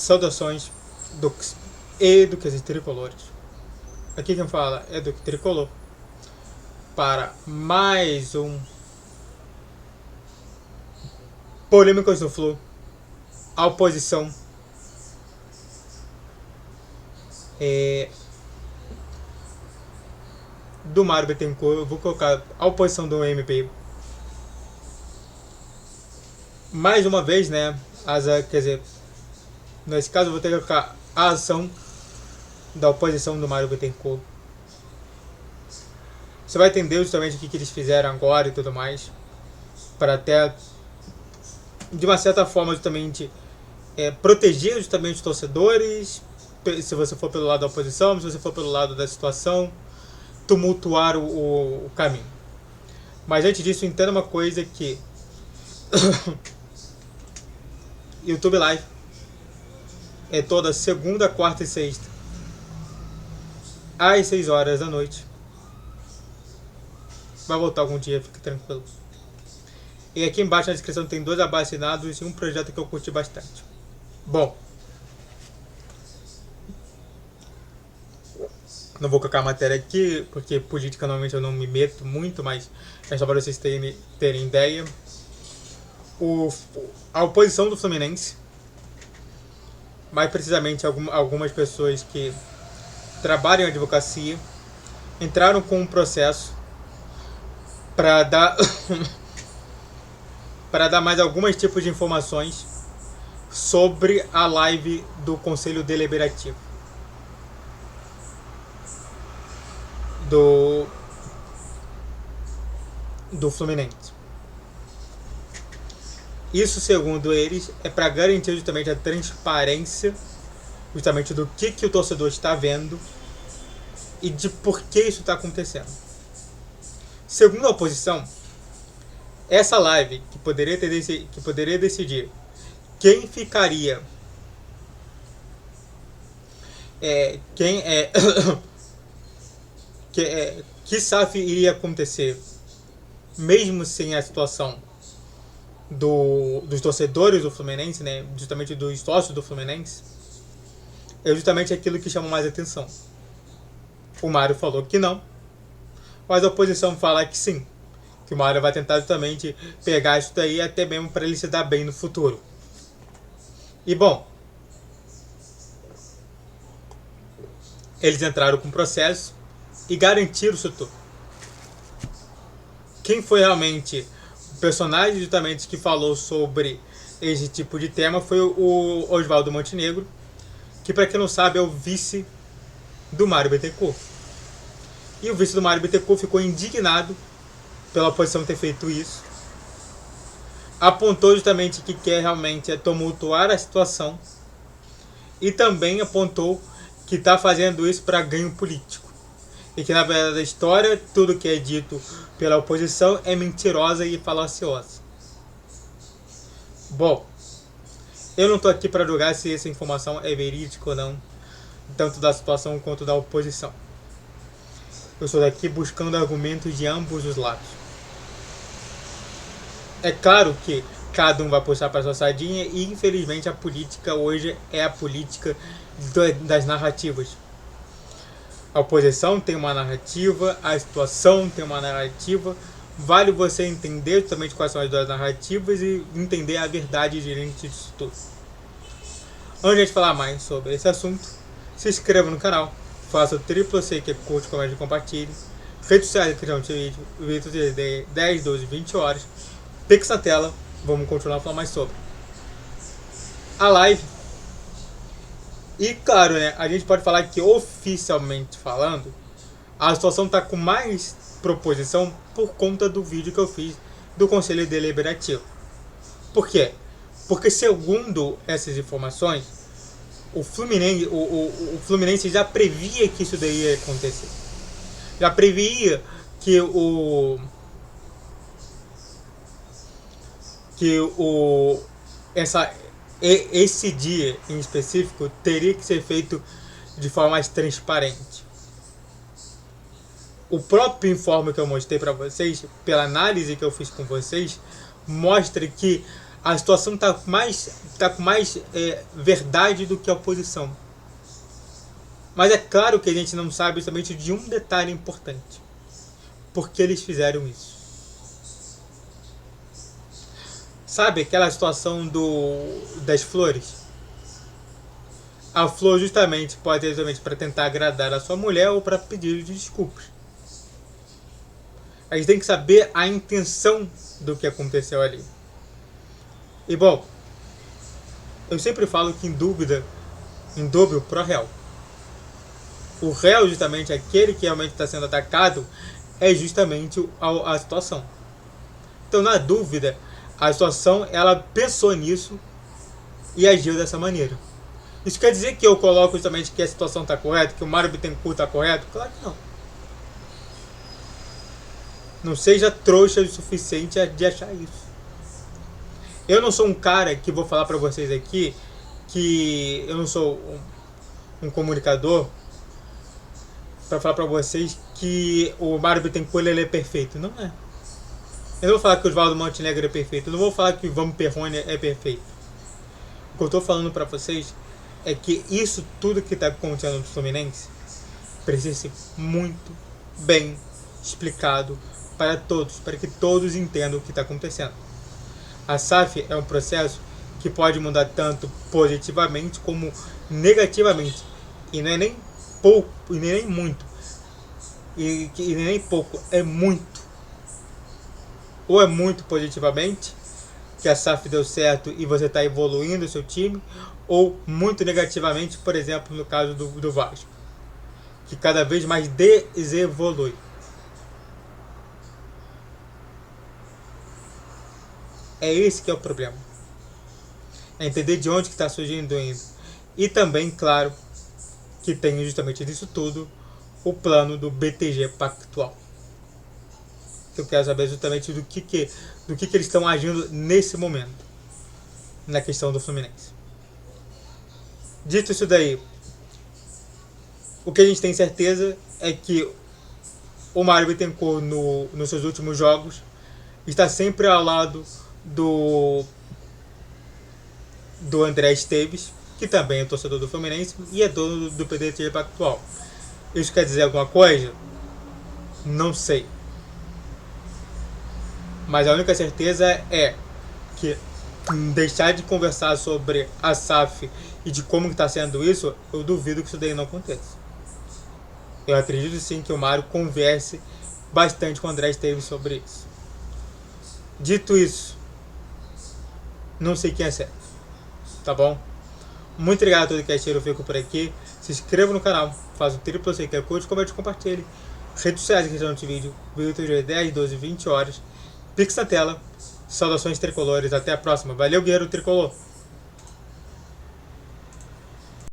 Saudações Dux e Duques Tricolores. Aqui quem fala é Duque Tricolor para mais um Polêmicas do Flu. A oposição do Mário Bittencourt. Eu vou colocar a oposição do MP. Mais uma vez, né? Quer dizer, nesse caso eu vou ter que colocar a ação da oposição do Mário Bittencourt. Você vai entender justamente o que eles fizeram agora e tudo mais, para até de uma certa forma justamente proteger justamente os torcedores, se você for pelo lado da oposição, se você for pelo lado da situação, tumultuar o caminho. Mas antes disso, entenda uma coisa que YouTube Live é toda segunda, quarta e sexta às 6 horas da noite. Vai voltar algum dia, fique tranquilo. E aqui embaixo na descrição tem 2 abacinados e um projeto que eu curti bastante. Bom, não vou colocar a matéria aqui, porque política normalmente eu não me meto muito, mas é só para vocês terem ideia. A oposição do Fluminense, mais precisamente algumas pessoas que trabalham em advocacia, entraram com um processo para dar mais alguns tipos de informações sobre a live do Conselho Deliberativo do Fluminense. Isso, segundo eles, é para garantir justamente a transparência justamente do que o torcedor está vendo e de por que isso está acontecendo. Segundo a oposição, essa live que poderia decidir quem ficaria, que SAF iria acontecer, mesmo sem a situação dos torcedores do Fluminense, né, justamente dos sócios do Fluminense, é justamente aquilo que chama mais atenção. O Mário falou que não, mas a oposição fala que sim, que o Mário vai tentar justamente pegar isso daí até mesmo para ele se dar bem no futuro. E bom, eles entraram com o processo e garantiram isso tudo. Quem foi realmente o personagem justamente que falou sobre esse tipo de tema foi o Oswaldo Montenegro, que, para quem não sabe, é o vice do Mário Bittencourt. E o vice do Mário Bittencourt ficou indignado pela oposição ter feito isso. Apontou justamente que quer realmente tumultuar a situação. E também apontou que está fazendo isso para ganho político. E que, na verdade, da história, tudo que é dito pela oposição é mentirosa e falaciosa. Bom, eu não estou aqui para julgar se essa informação é verídica ou não, tanto da situação quanto da oposição. Eu estou aqui buscando argumentos de ambos os lados. É claro que cada um vai puxar para sua sardinha e, infelizmente, a política hoje é a política das narrativas. A oposição tem uma narrativa, a situação tem uma narrativa. Vale você entender justamente quais são as duas narrativas e entender a verdade diante disso tudo. Antes de falar mais sobre esse assunto, se inscreva no canal, faça o triplo C que curte, comente e compartilhe. Redes sociais que estão no vídeo de 10, 12, 20 horas. Pix na tela, vamos continuar a falar mais sobre a live. E claro, né, a gente pode falar que oficialmente falando, a situação está com mais proposição por conta do vídeo que eu fiz do Conselho Deliberativo. Por quê? Porque, segundo essas informações, o Fluminense já previa que isso daí ia acontecer. Já previa que esse dia em específico teria que ser feito de forma mais transparente. O próprio informe que eu mostrei para vocês, pela análise que eu fiz com vocês, mostra que a situação está com mais verdade do que a oposição. Mas é claro que a gente não sabe somente de um detalhe importante. Por que eles fizeram isso? Sabe aquela situação das flores? A flor justamente pode ser justamente para tentar agradar a sua mulher ou para pedir desculpas. A gente tem que saber a intenção do que aconteceu ali. E bom, eu sempre falo que em dúvida, em dúvida pro réu. O réu, justamente, aquele que realmente está sendo atacado, é justamente a situação. Então, na dúvida, a situação, ela pensou nisso e agiu dessa maneira. Isso quer dizer que eu coloco justamente que a situação está correta, que o Mário Bittencourt está correto? Claro que não. Não seja trouxa o suficiente de achar isso. Eu não sou um cara que vou falar para vocês aqui que eu não sou um comunicador para falar para vocês que o Mário Bittencourt ele é perfeito. Não é. Eu não vou falar que o Oswaldo Montenegro é perfeito. Eu não vou falar que o Ivan Perrone é perfeito. O que eu estou falando para vocês é que isso tudo que está acontecendo no Fluminense precisa ser muito bem explicado para todos, para que todos entendam o que está acontecendo. A SAF é um processo que pode mudar tanto positivamente como negativamente. E não é nem pouco, e nem muito. E nem pouco, é muito. Ou é muito positivamente, que a SAF deu certo e você está evoluindo o seu time, ou muito negativamente, por exemplo, no caso do Vasco, que cada vez mais desevolui. É esse que é o problema. É entender de onde que está surgindo ainda. E também, claro, que tem justamente disso tudo o plano do BTG Pactual. Eu quero saber justamente do que eles estão agindo nesse momento, na questão do Fluminense. Dito isso daí, o que a gente tem certeza é que o Mário Bittencourt nos seus últimos jogos está sempre ao lado do André Esteves, que também é torcedor do Fluminense e é dono do BTG Pactual. Isso quer dizer alguma coisa? Não sei. Mas a única certeza é que deixar de conversar sobre a SAF e de como está sendo isso, eu duvido que isso daí não aconteça. Eu acredito sim que o Mário converse bastante com o André Esteves sobre isso. Dito isso, não sei quem é certo, tá bom? Muito obrigado a todo que assistiu, eu fico por aqui. Se inscreva no canal, faz o triplo sei que é curte, comente e compartilhe. Redes sociais aqui no vídeo, vídeo 10, 12, 20 horas. Pix na tela. Saudações tricolores, até a próxima. Valeu, guerreiro tricolor!